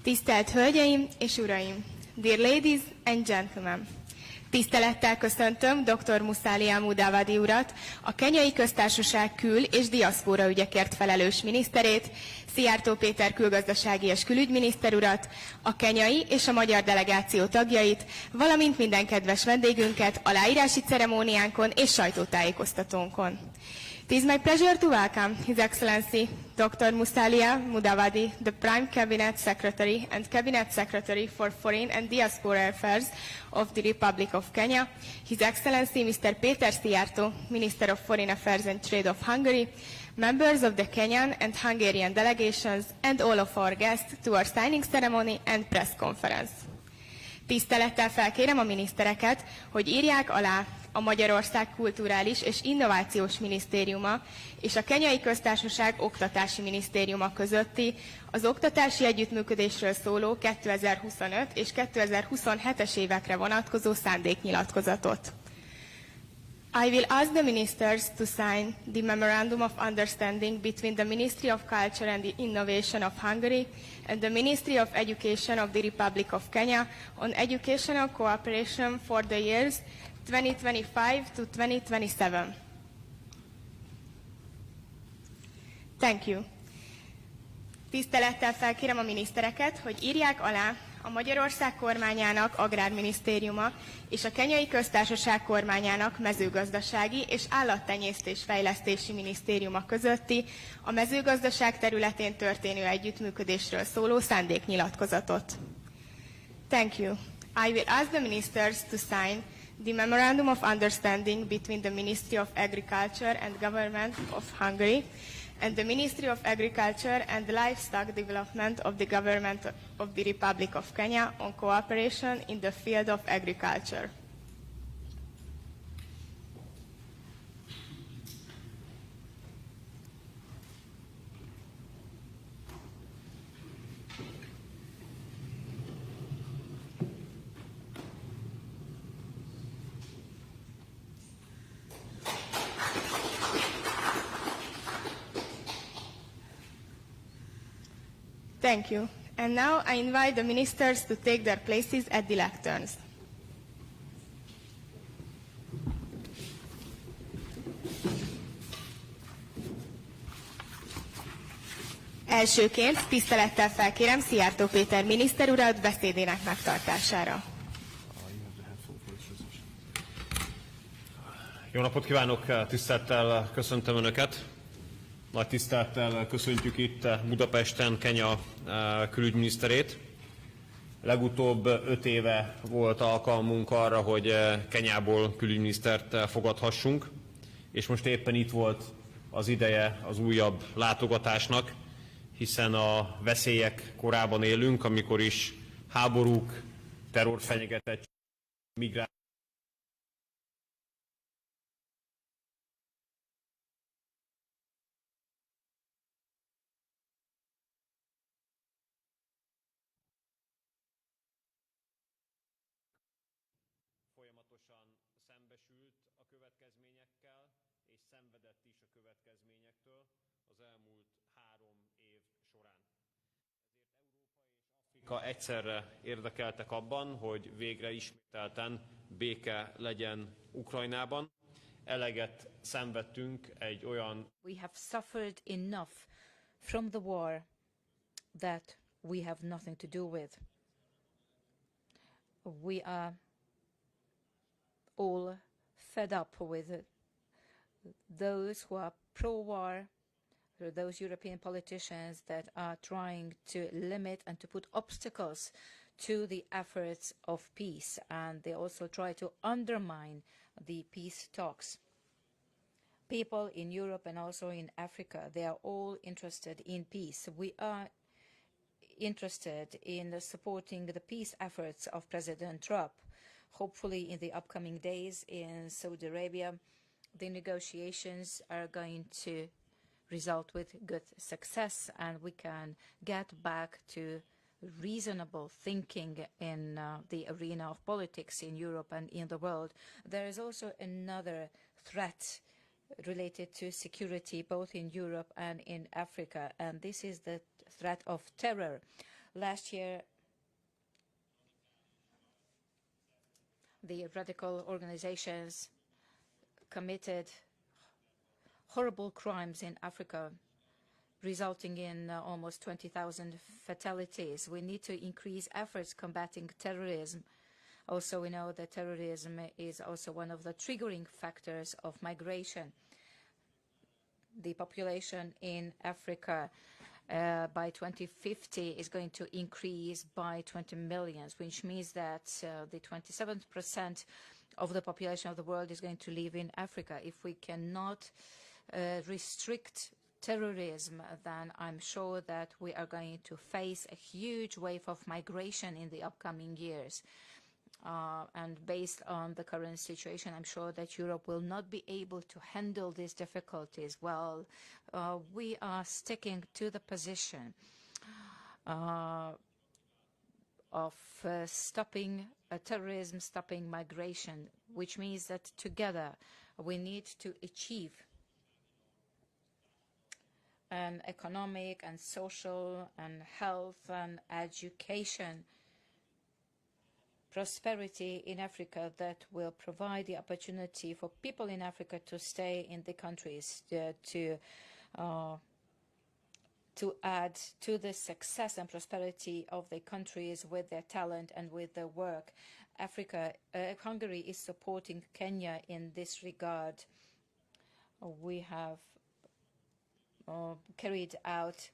Tisztelt Hölgyeim és Uraim! Dear ladies and gentlemen! Tisztelettel köszöntöm dr. Musalia Mudavadi urat, a Kenyai Köztársaság kül- és diaszpóra ügyekért felelős miniszterét, Szijjártó Péter külgazdasági és külügyminiszter urat, a kenyai és a magyar delegáció tagjait, valamint minden kedves vendégünket aláírási ceremóniánkon és sajtótájékoztatónkon. It is my pleasure to welcome His Excellency Dr. Musalia Mudavadi, the Prime Cabinet Secretary and Cabinet Secretary for Foreign and Diaspora Affairs of the Republic of Kenya, His Excellency Mr. Péter Szijjártó, Minister of Foreign Affairs and Trade of Hungary, members of the Kenyan and Hungarian delegations, and all of our guests to our signing ceremony and press conference. Tisztelettel felkérem a minisztereket, hogy írják alá a Magyarország Kulturális és Innovációs Minisztériuma és a Kenyai Köztársaság Oktatási Minisztériuma közötti az oktatási együttműködésről szóló 2025 és 2027-es évekre vonatkozó szándéknyilatkozatot. I will ask the ministers to sign the Memorandum of Understanding between the Ministry of Culture and Innovation of Hungary and the Ministry of Education of the Republic of Kenya on educational cooperation for the years 2025 to 2027. Thank you. Tisztelettel felkérem a minisztereket, hogy írják alá a Magyarország kormányának Agrárminisztériuma és a Kenyai Köztársaság kormányának Mezőgazdasági és Állattenyésztés Fejlesztési Minisztériuma közötti a mezőgazdaság területén történő együttműködésről szóló szándéknyilatkozatot. Thank you. I will ask the ministers to sign the Memorandum of Understanding between the Ministry of Agriculture and Government of Hungary and the Ministry of Agriculture and Livestock Development of the Government of the Republic of Kenya on cooperation in the field of agriculture. Thank you. And now I invite the ministers to take their places at the lecterns. Elsőként tisztelettel felkérem Szijjártó Péter miniszter urat beszédének megtartására. Jó napot kívánok, tisztelettel köszöntöm Önöket. Nagy tisztelettel köszöntjük itt Budapesten Kenya külügyminiszterét. Legutóbb 5 éve volt alkalmunk arra, hogy Kenyából külügyminisztert fogadhassunk, és most éppen itt volt az ideje az újabb látogatásnak, hiszen a veszélyek korában élünk, amikor is háborúk, terrorfenyegetettség, migráció, folyamatosan szembesült a következményekkel, és szenvedett is a következményektől az elmúlt 3 év során. Ezért Európa és Afrika egyszerre érdekeltek abban, hogy végre ismételten béke legyen Ukrajnában. Eleget szenvedtünk egy olyan... We have suffered enough from the war that we have nothing to do with. We are all fed up with those who are pro-war, those European politicians that are trying to limit and to put obstacles to the efforts of peace, and they also try to undermine the peace talks. People in Europe and also in Africa, they are all interested in peace. We are interested in supporting the peace efforts of President Trump. Hopefully in the upcoming days in Saudi Arabia, the negotiations are going to result with good success, and we can get back to reasonable thinking in the arena of politics in Europe and in the world. There is also another threat related to security both in Europe and in Africa, and this is the threat of terror. Last year, the radical organizations committed horrible crimes in Africa, resulting in almost 20,000 fatalities. We need to increase efforts combating terrorism. Also, we know that terrorism is also one of the triggering factors of migration. The population in Africa by 2050 is going to increase by 20 million, which means that the 27% of the population of the world is going to live in Africa. If we cannot restrict terrorism, then I'm sure that we are going to face a huge wave of migration in the upcoming years. And based on the current situation, I'm sure that Europe will not be able to handle these difficulties well. We are sticking to the position of stopping terrorism, stopping migration, which means that together we need to achieve an economic and social and health and education prosperity in Africa that will provide the opportunity for people in Africa to stay in the countries, to add to the success and prosperity of the countries with their talent and with their work. Hungary is supporting Kenya in this regard. We have carried out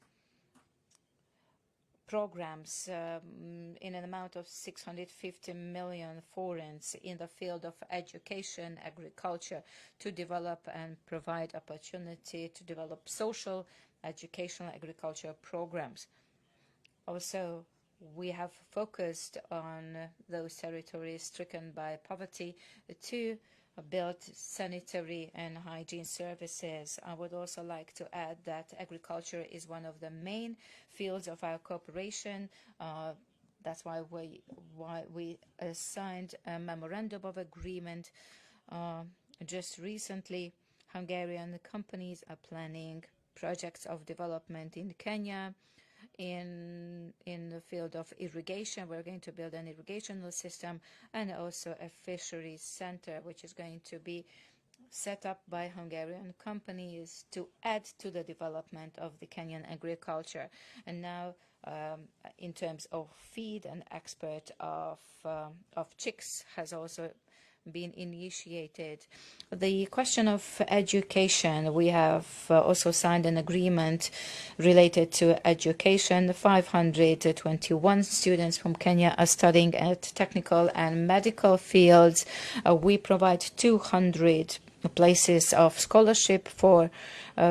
programs in an amount of 650 million forints in the field of education, agriculture, to develop and provide opportunity to develop social, educational, agricultural programs. Also, we have focused on those territories stricken by poverty to build sanitary and hygiene services. I would also like to add that agriculture is one of the main fields of our cooperation. That's why we signed a memorandum of agreement just recently. Hungarian companies are planning projects of development in Kenya. In the field of irrigation, we're going to build an irrigational system and also a fisheries center, which is going to be set up by Hungarian companies to add to the development of the Kenyan agriculture. And now, in terms of feed, and export of chicks has also been initiated. The question of education, we have also signed an agreement related to education. 521 students from Kenya are studying at technical and medical fields. We provide 200 places of scholarship for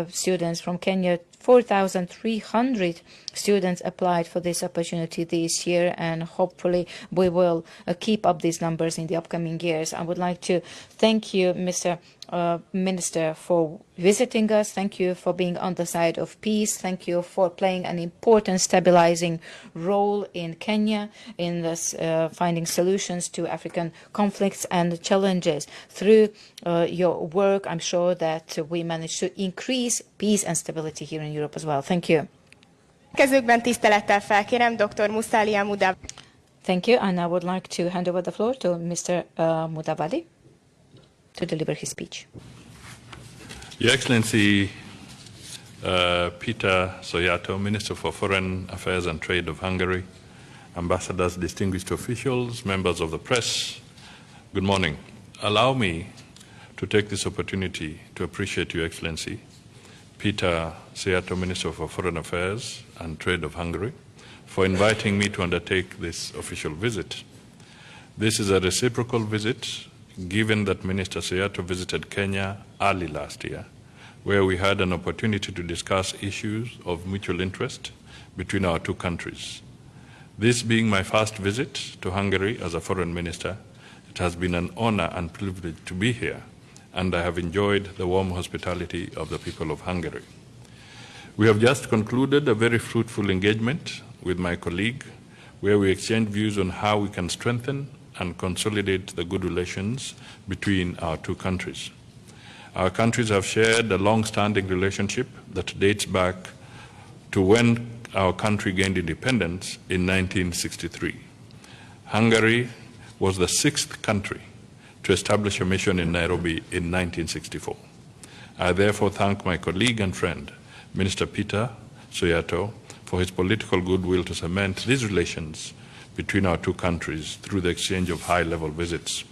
students from Kenya. 4,300 students applied for this opportunity this year, and hopefully we will keep up these numbers in the upcoming years. I would like to thank you, Mr. Minister, for visiting us. Thank you for being on the side of peace. Thank you for playing an important stabilizing role in Kenya in this, finding solutions to African conflicts and challenges. Through your work, I'm sure that we managed to increase peace and stability here in Europe as well. Thank you. Kezükben tisztelettel felkérem dr. Musalia Mudavadi. Thank you, and I would like to hand over the floor to Mr. Mudavadi to deliver his speech. Your Excellency, Peter Soyato, Minister for Foreign Affairs and Trade of Hungary, ambassadors, distinguished officials, members of the press, good morning. Allow me to take this opportunity to appreciate Your Excellency, Peter Soyato, Minister for Foreign Affairs and Trade of Hungary, for inviting me to undertake this official visit. This is a reciprocal visit, given that Minister Soyato visited Kenya early last year, where we had an opportunity to discuss issues of mutual interest between our two countries. This being my first visit to Hungary as a foreign minister, it has been an honor and privilege to be here, and I have enjoyed the warm hospitality of the people of Hungary. We have just concluded a very fruitful engagement with my colleague, where we exchanged views on how we can strengthen and consolidate the good relations between our two countries. Our countries have shared a long-standing relationship that dates back to when our country gained independence in 1963. Hungary was the 6th country to establish a mission in Nairobi in 1964. I therefore thank my colleague and friend, Minister Peter Soyato, for his political goodwill to cement these relations between our two countries through the exchange of high-level visits.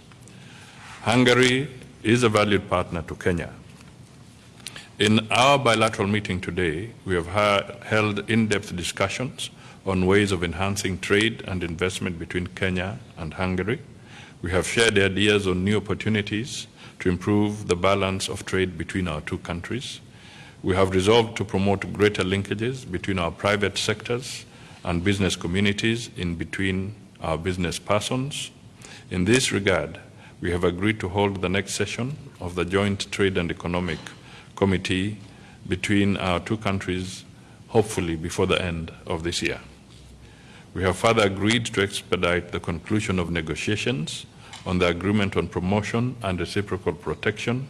Hungary is a valued partner to Kenya. In our bilateral meeting today, we have held in-depth discussions on ways of enhancing trade and investment between Kenya and Hungary. We have shared ideas on new opportunities to improve the balance of trade between our two countries. We have resolved to promote greater linkages between our private sectors and business communities in between our business persons. In this regard, we have agreed to hold the next session of the Joint Trade and Economic Committee between our two countries, hopefully before the end of this year. We have further agreed to expedite the conclusion of negotiations on the agreement on promotion and reciprocal protection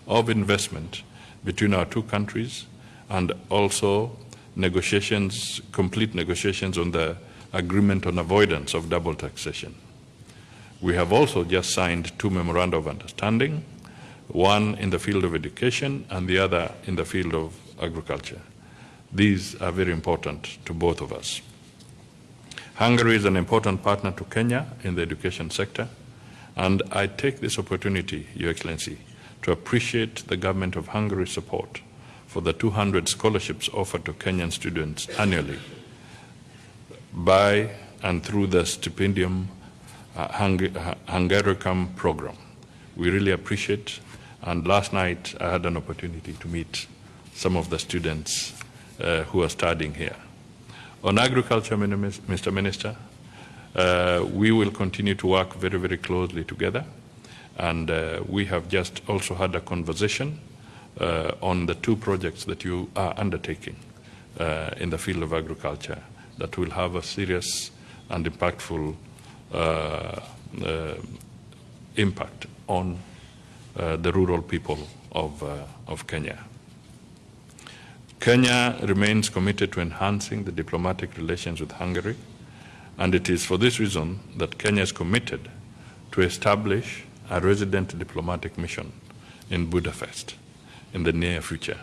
of investment between our two countries, and also complete negotiations on the agreement on avoidance of double taxation. We have also just signed 2 memoranda of understanding, one in the field of education and the other in the field of agriculture. These are very important to both of us. Hungary is an important partner to Kenya in the education sector, and I take this opportunity, Your Excellency, to appreciate the government of Hungary's support for the 200 scholarships offered to Kenyan students annually by and through the Stipendium Hungaricum program. We really appreciate, and last night I had an opportunity to meet some of the students who are studying here. On agriculture, Mr. Minister, we will continue to work very, very closely together, and we have just also had a conversation on the 2 projects that you are undertaking in the field of agriculture that will have a serious and impactful impact on the rural people of Kenya. Kenya remains committed to enhancing the diplomatic relations with Hungary, and it is for this reason that Kenya is committed to establish a resident diplomatic mission in Budapest in the near future.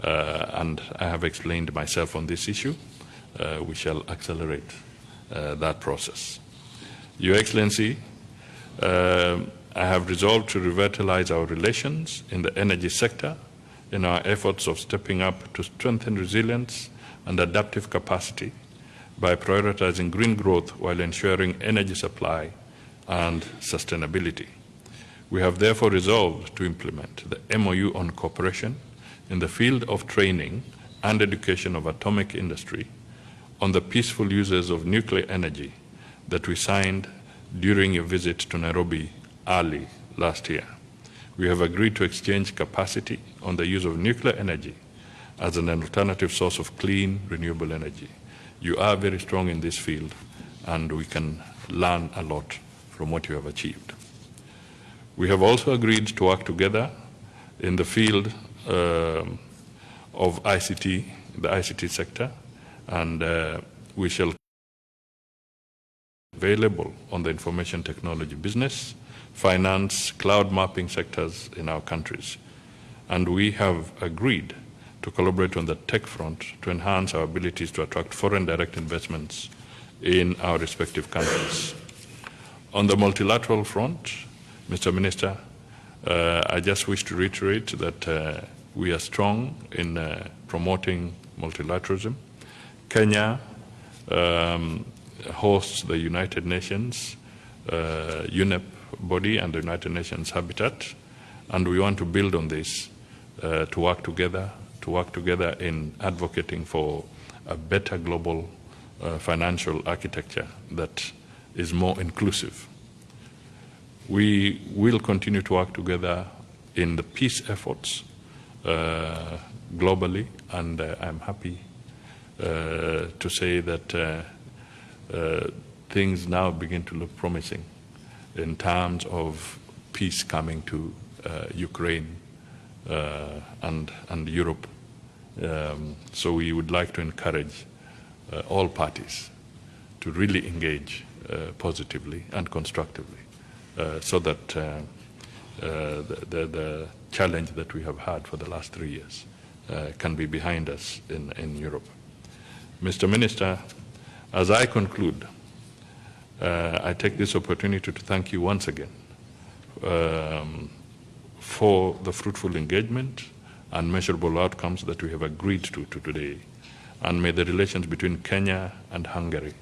And I have explained myself on this issue. We shall accelerate that process. Your Excellency, I have resolved to revitalize our relations in the energy sector in our efforts of stepping up to strengthen resilience and adaptive capacity by prioritizing green growth while ensuring energy supply and sustainability. We have therefore resolved to implement the MOU on cooperation in the field of training and education of atomic industry on the peaceful uses of nuclear energy that we signed during a visit to Nairobi early last year. We have agreed to exchange capacity on the use of nuclear energy as an alternative source of clean, renewable energy. You are very strong in this field, and we can learn a lot from what you have achieved. We have also agreed to work together in the field of ICT, the ICT sector, and we shall be available on the information technology business, finance, cloud mapping sectors in our countries. And we have agreed to collaborate on the tech front to enhance our abilities to attract foreign direct investments in our respective countries. On the multilateral front, Mr. Minister, I just wish to reiterate that we are strong in promoting multilateralism. Kenya hosts the United Nations UNEP body and the United Nations Habitat, and we want to build on this to work together in advocating for a better global financial architecture that is more inclusive. We will continue to work together in the peace efforts globally, and I'm happy to say that things now begin to look promising in terms of peace coming to Ukraine and Europe. So we would like to encourage all parties to really engage positively and constructively so that the challenge that we have had for the last 3 years can be behind us in Europe. Mr. Minister, as I conclude, I take this opportunity to thank you once again for the fruitful engagement and measurable outcomes that we have agreed to today. And may the relations between Kenya and Hungary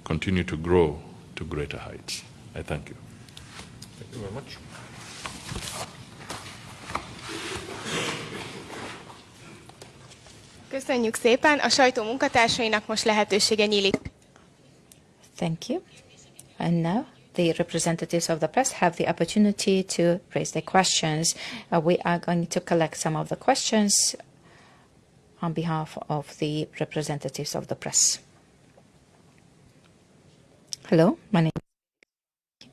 continue to grow to greater heights. I thank you. Thank you very much. Köszönjük szépen, a sajtó munkatársainak most lehetősége nyílik. Thank you. And now the representatives of the press have the opportunity to raise their questions. We are going to collect some of the questions on behalf of the representatives of the press. Hello, my name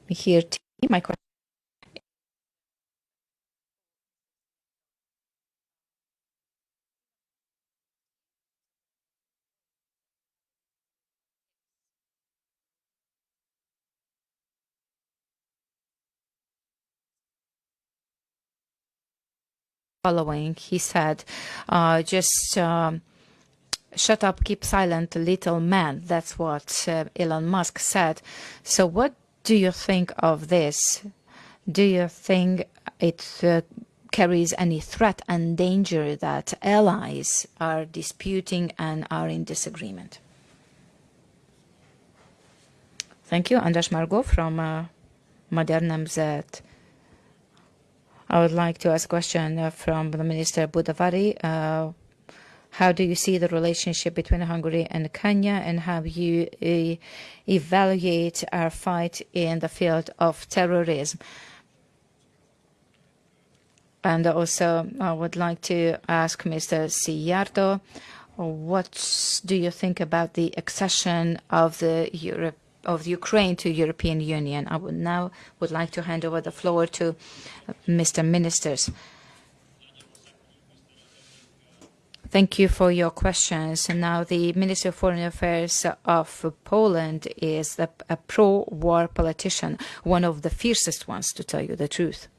is here. My question. Following, he said, just shut up, keep silent, little man. That's what Elon Musk said. So what do you think of this? Do you think it carries any threat and danger that allies are disputing and are in disagreement? Thank you. András Margó from Magyar Nemzet. I would like to ask a question from the Minister Budapest. How do you see the relationship between Hungary and Kenya, and how you evaluate our fight in the field of terrorism? And also, I would like to ask Mr. Szijjártó, what do you think about the accession of Ukraine to European Union? I would like to hand over the floor to Mr. Ministers. Thank you for your questions. And now the Minister of Foreign Affairs of Poland is a pro-war politician, one of the fiercest ones, to tell you the truth.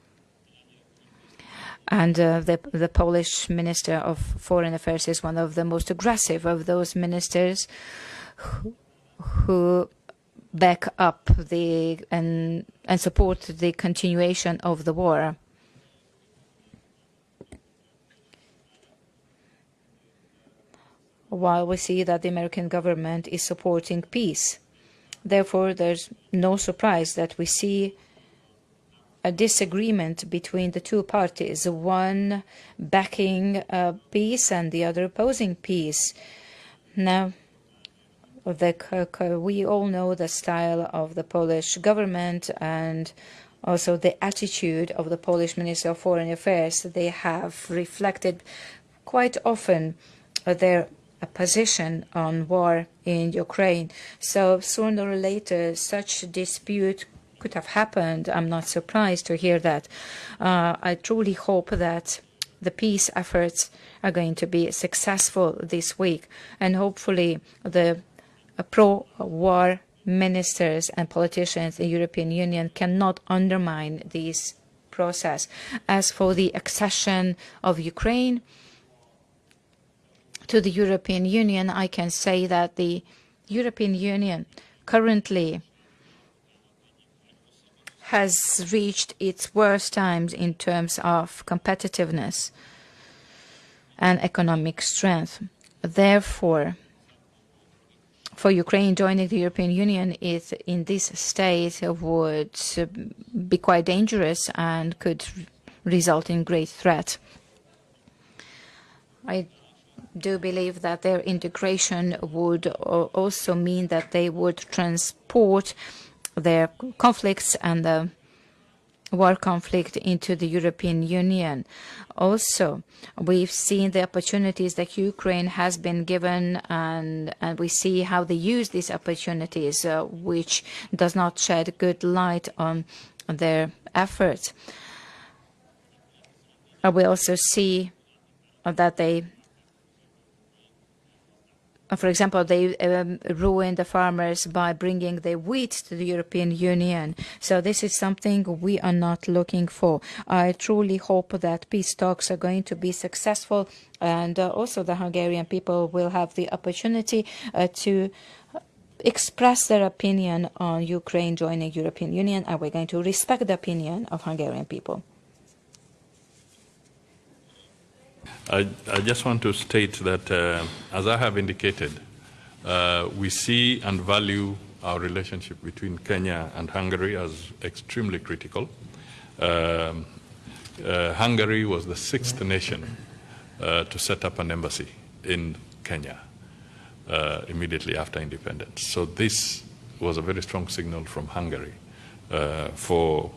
And the Polish Minister of Foreign Affairs is one of the most aggressive of those ministers who back up and support the continuation of the war. While we see that the American government is supporting peace. Therefore, there's no surprise that we see a disagreement between the two parties, one backing peace and the other opposing peace. Now, we all know the style of the Polish government and also the attitude of the Polish Minister of Foreign Affairs. They have reflected quite often their position on war in Ukraine. So sooner or later, such a dispute could have happened. I'm not surprised to hear that. I truly hope that the peace efforts are going to be successful this week, and hopefully the pro-war ministers and politicians in the European Union cannot undermine this process. As for the accession of Ukraine to the European Union, I can say that the European Union currently has reached its worst times in terms of competitiveness and economic strength. Therefore, for Ukraine, joining the European Union is in this state would be quite dangerous and could result in great threat. I do believe that their integration would also mean that they would transport their conflicts and the war conflict into the European Union. Also, we've seen the opportunities that Ukraine has been given, and we see how they use these opportunities, which does not shed good light on their efforts. We also see that they for example, they ruin the farmers by bringing their wheat to the European Union. So this is something we are not looking for. I truly hope that peace talks are going to be successful, and also the Hungarian people will have the opportunity to express their opinion on Ukraine joining European Union, and we're going to respect the opinion of Hungarian people. I just want to state that, as I have indicated, we see and value our relationship between Kenya and Hungary as extremely critical. Hungary was the 6th nation to set up an embassy in Kenya immediately after independence. So this was a very strong signal from Hungary for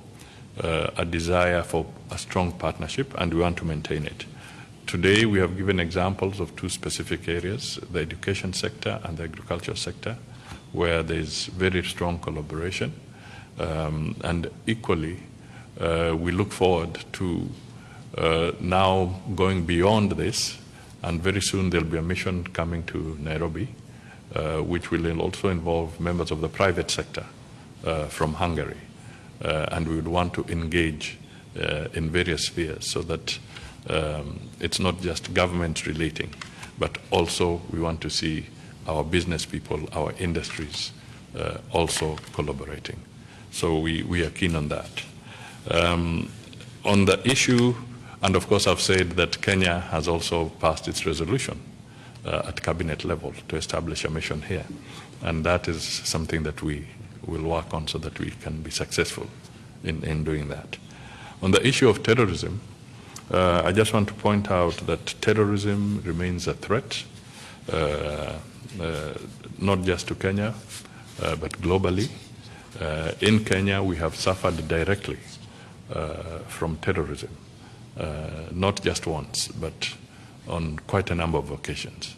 a desire for a strong partnership, and we want to maintain it. Today, we have given examples of 2 specific areas, the education sector and the agriculture sector, where there is very strong collaboration. And equally, we look forward to now going beyond this, and very soon there'll be a mission coming to Nairobi, which will also involve members of the private sector from Hungary. And we would want to engage in various spheres so that it's not just governments relating, but also we want to see our business people, our industries also collaborating. So we are keen on that. On the issue, and of course I've said that Kenya has also passed its resolution at cabinet level to establish a mission here. And that is something that we will work on so that we can be successful in doing that. On the issue of terrorism, I just want to point out that terrorism remains a threat, not just to Kenya, but globally. In Kenya, we have suffered directly from terrorism, not just once, but on quite a number of occasions.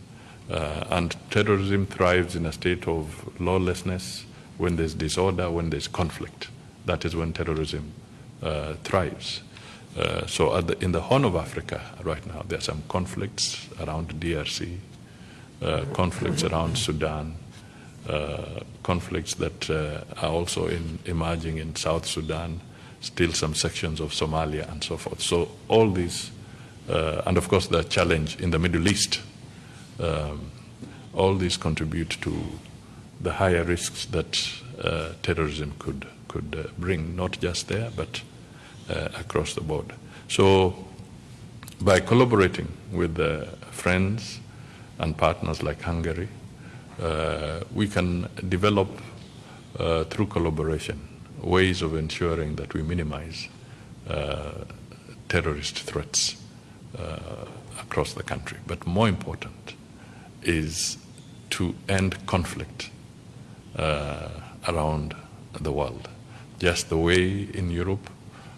And terrorism thrives in a state of lawlessness, when there's disorder, when there's conflict. That is when terrorism thrives. So in the Horn of Africa right now, there are some conflicts around DRC, conflicts around Sudan, conflicts that are also emerging in South Sudan, still some sections of Somalia and so forth. So all these, and of course the challenge in the Middle East, all these contribute to the higher risks that terrorism could bring, not just there, but across the board. So by collaborating with friends and partners like Hungary, we can develop through collaboration ways of ensuring that we minimize terrorist threats across the country. But more important is to end conflict around the world. Just the way in Europe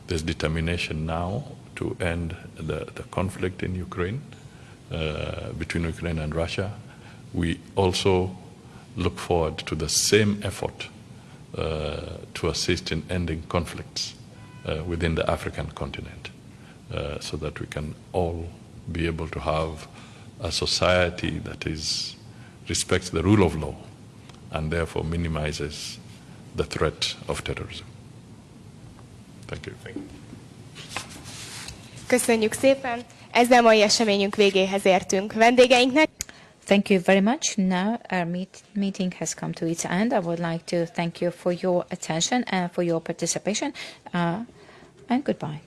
there's determination now to end the conflict in Ukraine, between Ukraine and Russia, we also look forward to the same effort to assist in ending conflicts within the African continent, so that we can all be able to have a society that respects the rule of law and therefore minimizes the threat of terrorism. Thank you. Köszönjük szépen, ezzel mai eseményünk végéhez értünk. Vendégeinknek. Thank you very much. Now our meeting has come to its end. I would like to thank you for your attention and for your participation, and goodbye.